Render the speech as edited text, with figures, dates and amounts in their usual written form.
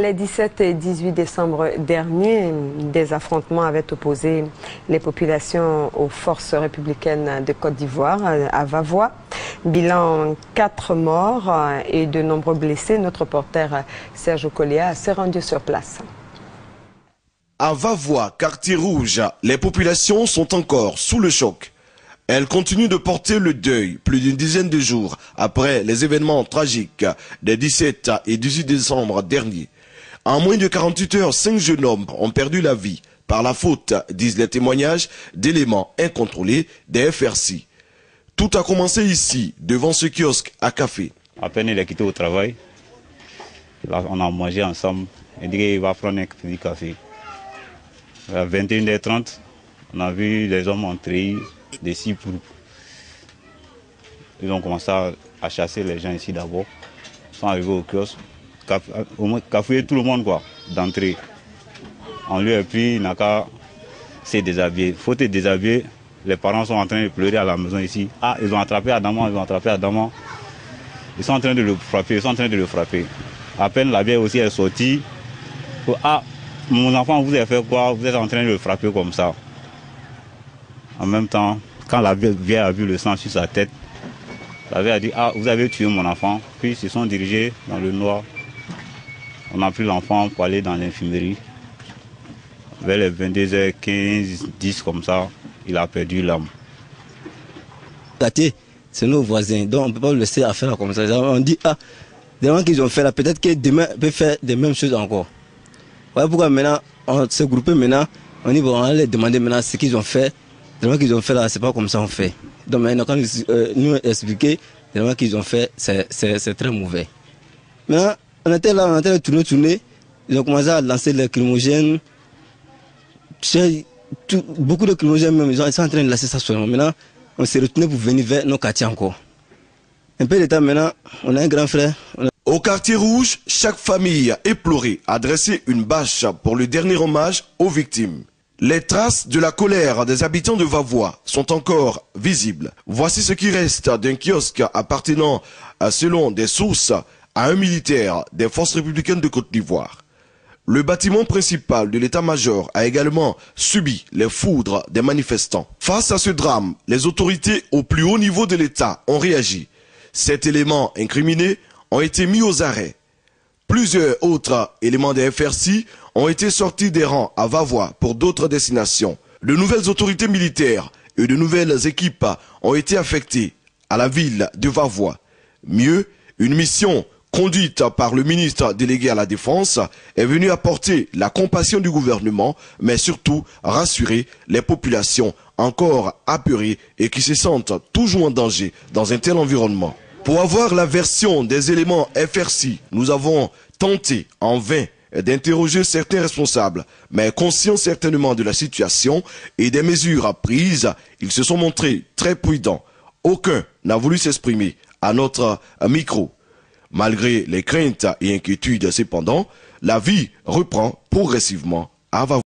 Les 17 et 18 décembre dernier, des affrontements avaient opposé les populations aux forces républicaines de Côte d'Ivoire à Vavois. Bilan 4 morts et de nombreux blessés. Notre reporter Serge Okolia s'est rendu sur place. À Vavois, quartier rouge, les populations sont encore sous le choc. Elles continuent de porter le deuil plus d'une dizaine de jours après les événements tragiques des 17 et 18 décembre dernier. En moins de 48 heures, 5 jeunes hommes ont perdu la vie par la faute, disent les témoignages, d'éléments incontrôlés des FRC. Tout a commencé ici, devant ce kiosque à café. À peine il est quitté au travail, là, on a mangé ensemble. Il dit qu'il va prendre un petit café. À 21h30, on a vu les hommes entrer des 6 groupes. Ils ont commencé à chasser les gens ici d'abord. Ils sont arrivés au kiosque. Au moins cafouiller tout le monde quoi, d'entrée. On lui a pris, il n'a qu'à se déshabiller. Faut te déshabiller. Les parents sont en train de pleurer à la maison ici. Ah, ils ont attrapé Adama, ils ont attrapé Adama. Ils sont en train de le frapper, ils sont en train de le frapper. À peine la bière aussi est sortie. Ah, mon enfant, vous avez fait quoi? Vous êtes en train de le frapper comme ça. En même temps, quand la bière a vu le sang sur sa tête, la bière a dit, ah, vous avez tué mon enfant. Puis ils se sont dirigés dans le noir. On a pris l'enfant pour aller dans l'infirmerie. Vers les 22h15, 10 comme ça, il a perdu l'âme. C'est nos voisins, donc on ne peut pas le laisser à faire comme ça. On dit, ah, des gens qu'ils ont fait là, peut-être que demain, ils peuvent faire des mêmes choses encore. Voilà pourquoi maintenant, on s'est groupé maintenant, on dit, bon, on va les demander maintenant ce qu'ils ont fait. Les gens qu'ils ont fait là, c'est pas comme ça on fait. Donc maintenant, quand nous expliquer, les gens qu'ils ont fait, c'est très mauvais. Maintenant, on était là, on était tourner. Ils ont commencé à lancer les crimogènes. Beaucoup de crimogènes même, ils sont en train de lancer ça seulement. Maintenant, on s'est retourné pour venir vers nos quartiers encore. Un peu de temps maintenant, on a un grand frère. Au quartier rouge, chaque famille éplorée a dressé une bâche pour le dernier hommage aux victimes. Les traces de la colère des habitants de Vavois sont encore visibles. Voici ce qui reste d'un kiosque appartenant, selon des sources, à un militaire des forces républicaines de Côte d'Ivoire. Le bâtiment principal de l'état-major a également subi les foudres des manifestants. Face à ce drame, les autorités au plus haut niveau de l'État ont réagi. 7 éléments incriminés ont été mis aux arrêts. Plusieurs autres éléments des FRC ont été sortis des rangs à Vavois pour d'autres destinations. De nouvelles autorités militaires et de nouvelles équipes ont été affectées à la ville de Vavois. Mieux, une mission conduite par le ministre délégué à la Défense est venue apporter la compassion du gouvernement, mais surtout rassurer les populations encore apeurées et qui se sentent toujours en danger dans un tel environnement. Pour avoir la version des éléments FRC, nous avons tenté en vain d'interroger certains responsables, mais conscients certainement de la situation et des mesures prises, ils se sont montrés très prudents. Aucun n'a voulu s'exprimer à notre micro. Malgré les craintes et inquiétudes cependant, la vie reprend progressivement à Vavois.